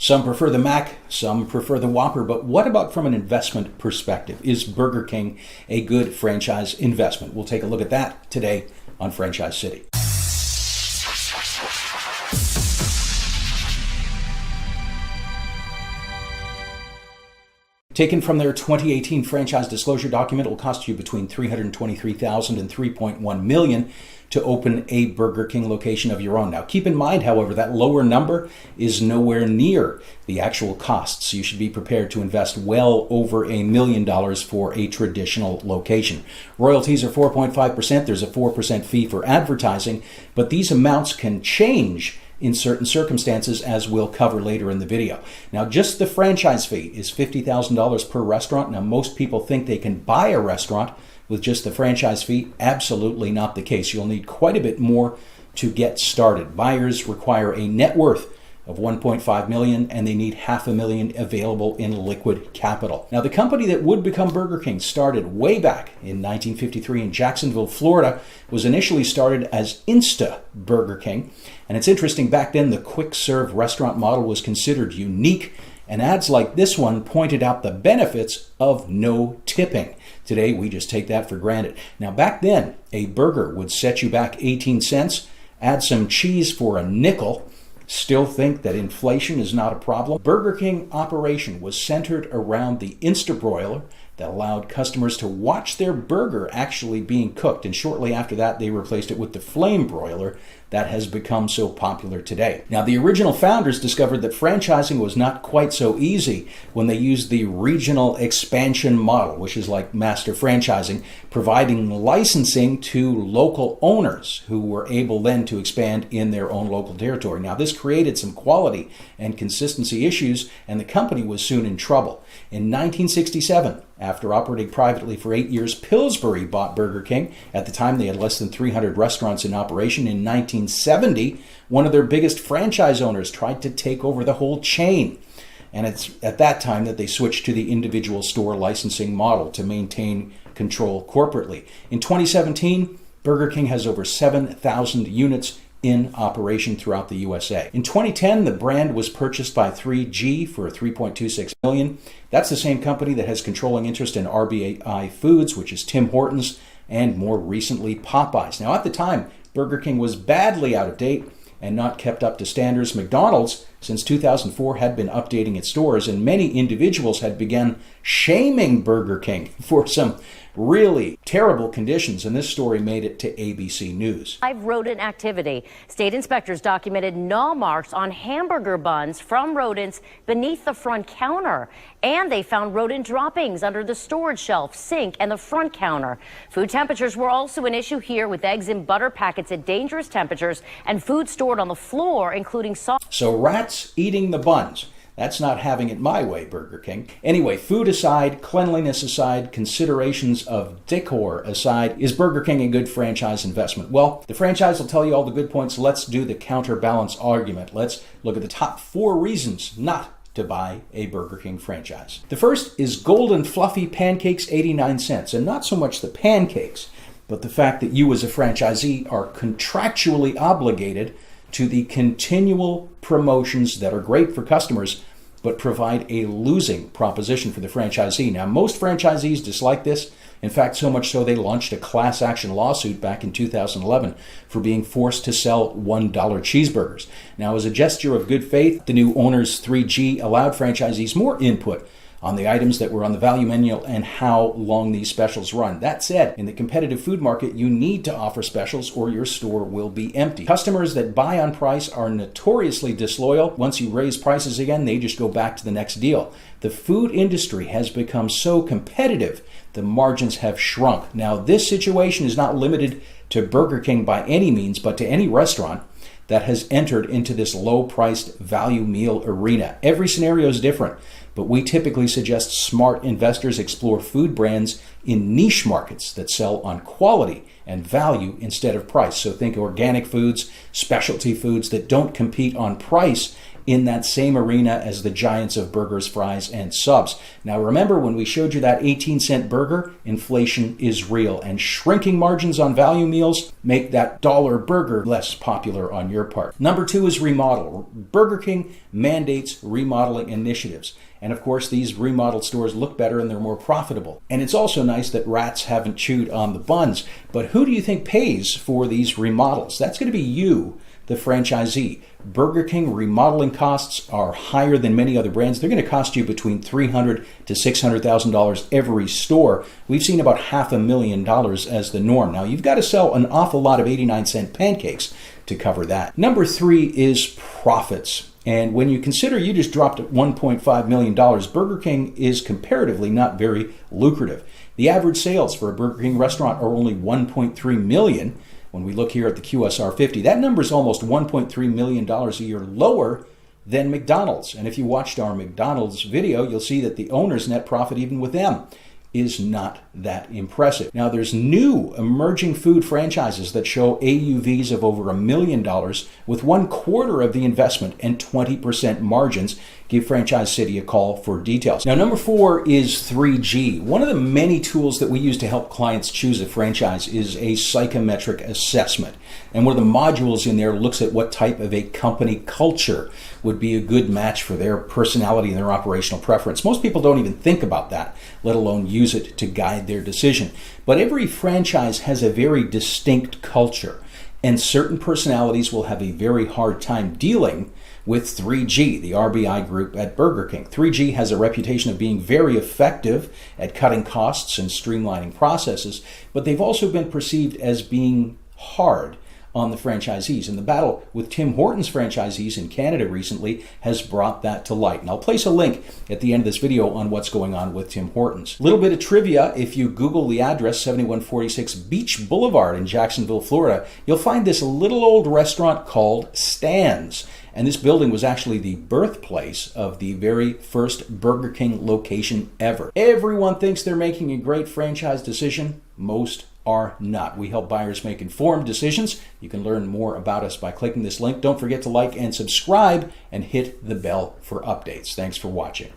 Some prefer the Mac, some prefer the Whopper, but what about from an investment perspective? Is Burger King a good franchise investment? We'll take a look at that today on Franchise City. Taken from their 2018 franchise disclosure document, it will cost you between $323,000 and $3.1 million to open a Burger King location of your own. Now, keep in mind, however, that lower number is nowhere near the actual costs. You should be prepared to invest well over $1 million for a traditional location. Royalties are 4.5%. There's a 4% fee for advertising, but these amounts can change in certain circumstances, as we'll cover later in the video. Now, just the franchise fee is $50,000 per restaurant. Now, most people think they can buy a restaurant with just the franchise fee. Absolutely not the case. You'll need quite a bit more to get started. Buyers require a net worth of $1.5 million, and they need $500,000 available in liquid capital. Now, the company that would become Burger King started way back in 1953 in Jacksonville, Florida, was initially started as Insta-Burger King. And it's interesting, back then the quick-serve restaurant model was considered unique, and ads like this one pointed out the benefits of no tipping. Today, we just take that for granted. Now, back then, a burger would set you back 18 cents, add some cheese for a nickel. Still think that inflation is not a problem? Burger King operation was centered around the Insta-Broiler that allowed customers to watch their burger actually being cooked. And shortly after that, they replaced it with the flame broiler that has become so popular today. Now, the original founders discovered that franchising was not quite so easy when they used the regional expansion model, which is like master franchising, providing licensing to local owners who were able then to expand in their own local territory. Now, this created some quality and consistency issues, and the company was soon in trouble. In 1967, after operating privately for 8 years, Pillsbury bought Burger King. At the time, they had less than 300 restaurants in operation. In 1970, one of their biggest franchise owners tried to take over the whole chain. And it's at that time that they switched to the individual store licensing model to maintain control corporately. In 2017, Burger King has over 7,000 units in operation throughout the USA. In 2010, the brand was purchased by 3G for $3.26 million. That's the same company that has controlling interest in RBI Foods, which is Tim Hortons, and more recently Popeyes. Now, at the time, Burger King was badly out of date and not kept up to standards. McDonald's, since 2004, had been updating its stores, and many individuals had begun shaming Burger King for some really terrible conditions, and this story made it to ABC News. Live rodent activity. State inspectors documented gnaw marks on hamburger buns from rodents beneath the front counter, and they found rodent droppings under the storage shelf, sink, and the front counter. Food temperatures were also an issue here, with eggs and butter packets at dangerous temperatures and food stored on the floor, including salt. So rats eating the buns. That's not having it my way, Burger King. Anyway, food aside, cleanliness aside, considerations of decor aside, is Burger King a good franchise investment? Well, the franchise will tell you all the good points. Let's do the counterbalance argument. Let's look at the top 4 reasons not to buy a Burger King franchise. The first is golden fluffy pancakes, 89 cents. And not so much the pancakes, but the fact that you as a franchisee are contractually obligated to the continual promotions that are great for customers, but provide a losing proposition for the franchisee. Now, most franchisees dislike this. In fact, so much so they launched a class action lawsuit back in 2011 for being forced to sell $1 cheeseburgers. Now, as a gesture of good faith, the new owners 3G allowed franchisees more input on the items that were on the value menu and how long these specials run. That said, in the competitive food market, you need to offer specials or your store will be empty. Customers that buy on price are notoriously disloyal. Once you raise prices again, they just go back to the next deal. The food industry has become so competitive, the margins have shrunk. Now, this situation is not limited to Burger King by any means, but to any restaurant that has entered into this low-priced value meal arena. Every scenario is different, but we typically suggest smart investors explore food brands in niche markets that sell on quality and value instead of price. So think organic foods, specialty foods that don't compete on price in that same arena as the giants of burgers, fries, and subs. Now remember, when we showed you that 18-cent burger, inflation is real, and shrinking margins on value meals make that dollar burger less popular on your part. Number 2 is remodel. Burger King mandates remodeling initiatives. And of course, these remodeled stores look better and they're more profitable. And it's also nice that rats haven't chewed on the buns. But who do you think pays for these remodels? That's going to be you, the franchisee. Burger King remodeling costs are higher than many other brands. They're going to cost you between $300,000 to $600,000 every store. We've seen about $500,000 as the norm. Now, you've got to sell an awful lot of 89-cent pancakes to cover that. Number 3 is profits. And when you consider you just dropped $1.5 million, Burger King is comparatively not very lucrative. The average sales for a Burger King restaurant are only $1.3 million. When we look here at the QSR 50, that number is almost $1.3 million a year lower than McDonald's. And if you watched our McDonald's video, you'll see that the owner's net profit, even with them, is not that impressive. Now, there's new emerging food franchises that show AUVs of over $1 million with 1/4 of the investment and 20% margins. Give Franchise City a call for details. Now, number 4 is 3G. One of the many tools that we use to help clients choose a franchise is a psychometric assessment. And one of the modules in there looks at what type of a company culture would be a good match for their personality and their operational preference. Most people don't even think about that, let alone use it to guide their decision. But every franchise has a very distinct culture, and certain personalities will have a very hard time dealing with 3G, the RBI group at Burger King. 3G has a reputation of being very effective at cutting costs and streamlining processes, but they've also been perceived as being hard on the franchisees. And the battle with Tim Hortons franchisees in Canada recently has brought that to light. And I'll place a link at the end of this video on what's going on with Tim Hortons. A little bit of trivia: if you Google the address 7146 Beach Boulevard in Jacksonville, Florida, you'll find this little old restaurant called Stan's. And this building was actually the birthplace of the very first Burger King location ever. Everyone thinks they're making a great franchise decision. Most are not. We help buyers make informed decisions. You can learn more about us by clicking this link. Don't forget to like and subscribe and hit the bell for updates. Thanks for watching.